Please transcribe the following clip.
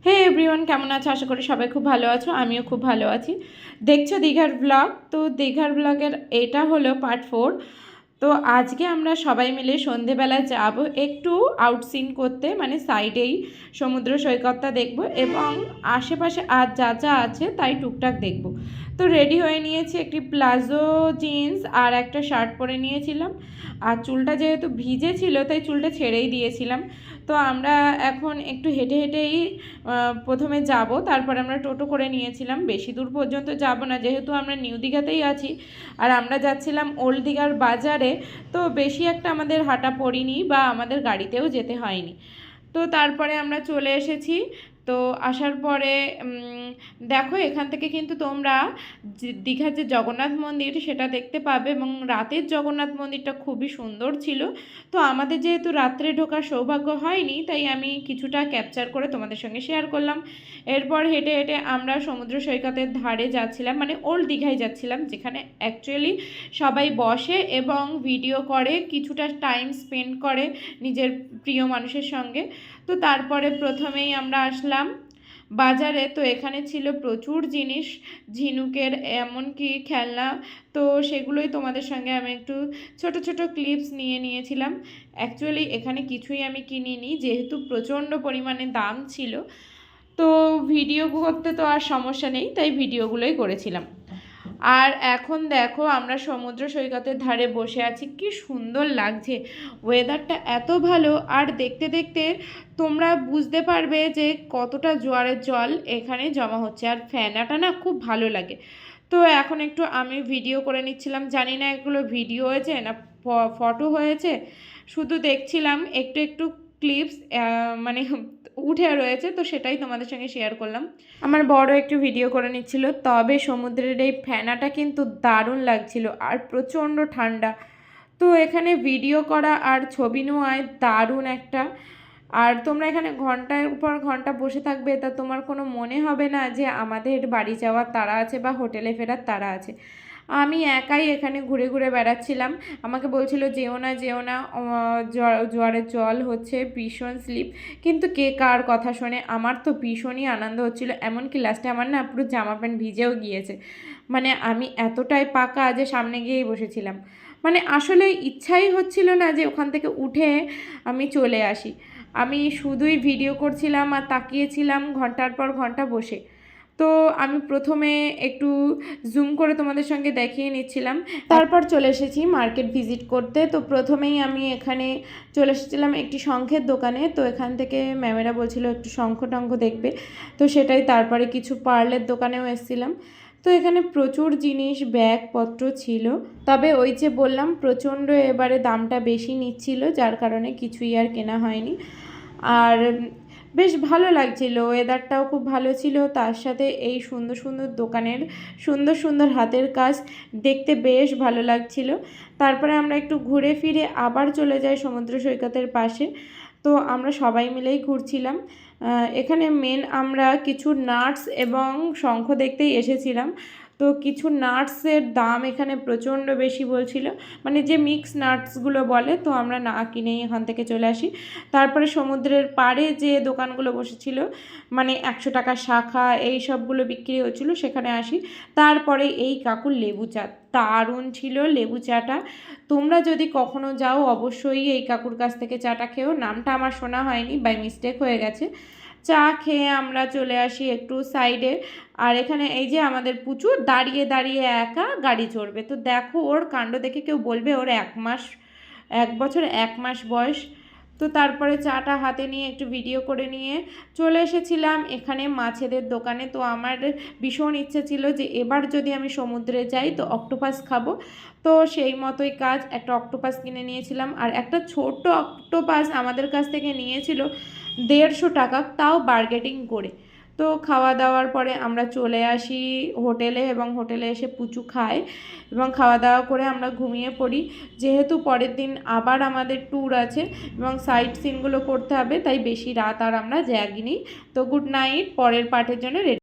হে everyone, কেমন আছো? আশা করি সবাই খুব ভালো আছো। আমিও খুব ভালো আছি। দেখছো দীঘার ব্লগ। তো দীঘার ব্লগের এটা হলো পার্ট 4। তো আজকে আমরা সবাই মিলে সন্ধেবেলা যাব একটু আউটসিন করতে, মানে সাইডেই সমুদ্র সৈকতটা দেখব এবং আশেপাশে আর যা যা আছে তাই টুকটাক দেখব। তো রেডি হয়ে নিয়েছি, একটি প্লাজো জিন্স আর একটা শার্ট পরে নিয়েছিলাম। আর চুলটা যেহেতু ভিজে ছিল তাই চুলটা ছেড়েই দিয়েছিলাম। তো আমরা এখন একটু হেঁটে হেঁটেই প্রথমে যাব, তারপর আমরা টোটো করে নিয়েছিলাম। বেশি দূর পর্যন্ত যাব না, যেহেতু আমরা নিউ দীঘাতেই আছি আর আমরা যাচ্ছিলাম ওল্ড দীঘার বাজারে। তো বেশি একটা আমাদের হাঁটা পড়িনি বা আমাদের গাড়িতেও যেতে হয়নি। তো তারপরে আমরা চলে এসেছি। তো আসার পরে দেখো এখান থেকে কিন্তু তোমরা দীঘার যে জগন্নাথ মন্দির সেটা দেখতে পাবে এবং রাতের জগন্নাথ মন্দিরটা খুবই সুন্দর ছিল। তো আমাদের যেহেতু রাত্রে ঢোকার সৌভাগ্য হয়নি তাই আমি কিছুটা ক্যাপচার করে তোমাদের সঙ্গে শেয়ার করলাম। এরপর হেঁটে হেঁটে আমরা সমুদ্র সৈকতের ধারে যাচ্ছিলাম, মানে ওল্ড দীঘায় যাচ্ছিলাম, যেখানে অ্যাকচুয়ালি সবাই বসে এবং ভিডিও করে, কিছুটা টাইম স্পেন্ড করে নিজের প্রিয় মানুষের সঙ্গে। তো তারপরে প্রথমেই আমরা আসলাম বাজারে। তো এখানে ছিল প্রচুর জিনিস, ঝিনুকের এমনকি খেলনা। তো সেগুলোই তোমাদের সঙ্গে আমি একটু ছোট ছোট ক্লিপস নিয়েছিলাম। অ্যাকচুয়ালি এখানে কিছুই আমি কিনিনি, যেহেতু প্রচণ্ড পরিমাণে দাম ছিল। তো ভিডিও করতে তো আর সমস্যা নেই, তাই ভিডিওগুলোই করেছিলাম। আর এখন দেখো আমরা সমুদ্র সৈকতের ধারে বসে আছি, কি সুন্দর লাগছে, ওয়েদারটা এত ভালো। আর দেখতে দেখতে তোমরা বুঝতে পারবে যে কতটা জোয়ারের জল এখানে জমা হচ্ছে, আর ফেনাটা না খুব ভালো লাগে। তো এখন একটু আমি ভিডিও করে নিচ্ছিলাম, জানি না এগুলো ভিডিও হয়েছে না ফটো হয়েছে, শুধু দেখছিলাম একটু একটু ক্লিপস মানে উঠে রয়েছে, তো সেটাই তোমাদের সঙ্গে শেয়ার করলাম। আমার বড় একটু ভিডিও করে নিচ্ছিল। তবে সমুদ্রের এই ফেনাটা কিন্তু দারুণ লাগছিল আর প্রচণ্ড ঠান্ডা। তো এখানে ভিডিও করা আর ছবি নেওয়ায় দারুণ একটা। আর তোমরা এখানে ঘন্টার পর ঘন্টা বসে থাকবে, তা তোমার কোনো মনে হবে না যে আমাদের বাড়ি যাওয়ার তাড়া আছে বা হোটেলে ফেরার তাড়া আছে। আমি একাই এখানে ঘুরে ঘুরে বেড়াচ্ছিলাম। আমাকে বলছিল যেও না যেও না, জোয়ারের জল হচ্ছে, ভীষণ স্লিপ। কিন্তু কে কার কথা শোনে, আমার তো ভীষণই আনন্দ হচ্ছিল। এমনকি লাস্টে আমার না পুরো জামা প্যান্ট ভিজেও গিয়েছে, মানে আমি এতটাই পাকা যে সামনে গিয়েই বসেছিলাম। মানে আসলে ইচ্ছাই হচ্ছিল না যে ওখান থেকে উঠে আমি চলে আসি। আমি শুধুই ভিডিও করছিলাম আর তাকিয়েছিলাম ঘন্টার পর ঘন্টা বসে। তো আমি প্রথমে একটু জুম করে তোমাদের সঙ্গে দেখিয়ে নিচ্ছিলাম, তারপর চলে এসেছি মার্কেট ভিজিট করতে। তো প্রথমেই আমি এখানে চলে এসেছিলাম একটি শঙ্খের দোকানে। তো এখান থেকে ম্যামেরা বলছিল একটু শঙ্খ টঙ্খ দেখবে, তো সেটাই। তারপরে কিছু পার্লের দোকানেও এসেছিলাম। তো এখানে প্রচুর জিনিস ব্যাগপত্র ছিল, তবে ওই যে বললাম প্রচণ্ড এবারে দামটা বেশি নিচ্ছিল, যার কারণে কিছুই আর কেনা হয়নি। আর বেশ ভালো লাগছিল, ওয়েদারটাও খুব ভালো ছিল, তার সাথে এই সুন্দর সুন্দর দোকানের সুন্দর সুন্দর হাতের কাজ দেখতে বেশ ভালো লাগছিল। তারপরে আমরা একটু ঘুরে ফিরে আবার চলে যাই সমুদ্র সৈকতের পাশে। তো আমরা সবাই মিলেই ঘুরছিলাম। এখানে মেন আমরা কিছু নাটস এবং শঙ্খ দেখতেই এসেছিলাম। তো কিছু নাটসের দাম এখানে প্রচণ্ড বেশি বলছিল, মানে যে মিক্স নাটসগুলো বলে, তো আমরা না কিনেই এখান থেকে চলে আসি। তারপরে সমুদ্রের পাড়ে যে দোকানগুলো বসেছিল, মানে 100 টাকা শাখা এই সবগুলো বিক্রি হচ্ছিলো, সেখানে আসি। তারপরে এই কাকুর লেবু চা দারুণ ছিল, লেবু চাটা। তোমরা যদি কখনো যাও অবশ্যই এই কাকুর কাছ থেকে চাটা খেও। নামটা আমার শোনা হয়নি, বাই মিস্টেক হয়ে গেছে। চা খেয়ে আমরা চলে আসি একটু সাইডে। আর এখানে এই যে আমাদের পুচু দাঁড়িয়ে দাঁড়িয়ে একা গাড়ি চড়বে। তো দেখো ওর কাণ্ড দেখে কেউ বলবে ওর 1 বছর 1 মাস বয়স। তো তারপরে চাটা হাতে নিয়ে একটু ভিডিও করে নিয়ে চলে এসেছিলাম এখানে মাছেদের দোকানে। তো আমার ভীষণ ইচ্ছে ছিল যে এবার যদি আমি সমুদ্রে যাই তো অক্টোপাস খাবো। তো সেই মতোই কাজ, একটা অক্টোপাস কিনে নিয়েছিলাম। আর একটা ছোট্ট অক্টোপাস আমাদের কাছ থেকে নিয়েছিল 150 টাকা, তাও বার্গেটিং করে। তো খাওয়া দাওয়ার পরে আমরা চলে আসি হোটেলে এবং হোটেলে এসে পুচু খাই এবং খাওয়া দাওয়া করে আমরা ঘুমিয়ে পড়ি, যেহেতু পরের দিন আবার আমাদের ট্যুর আছে এবং সাইট সিনগুলো করতে হবে, তাই বেশি রাত আর আমরা জাগিনি। তো গুড নাইট, পরের পার্টের জন্য রেডি।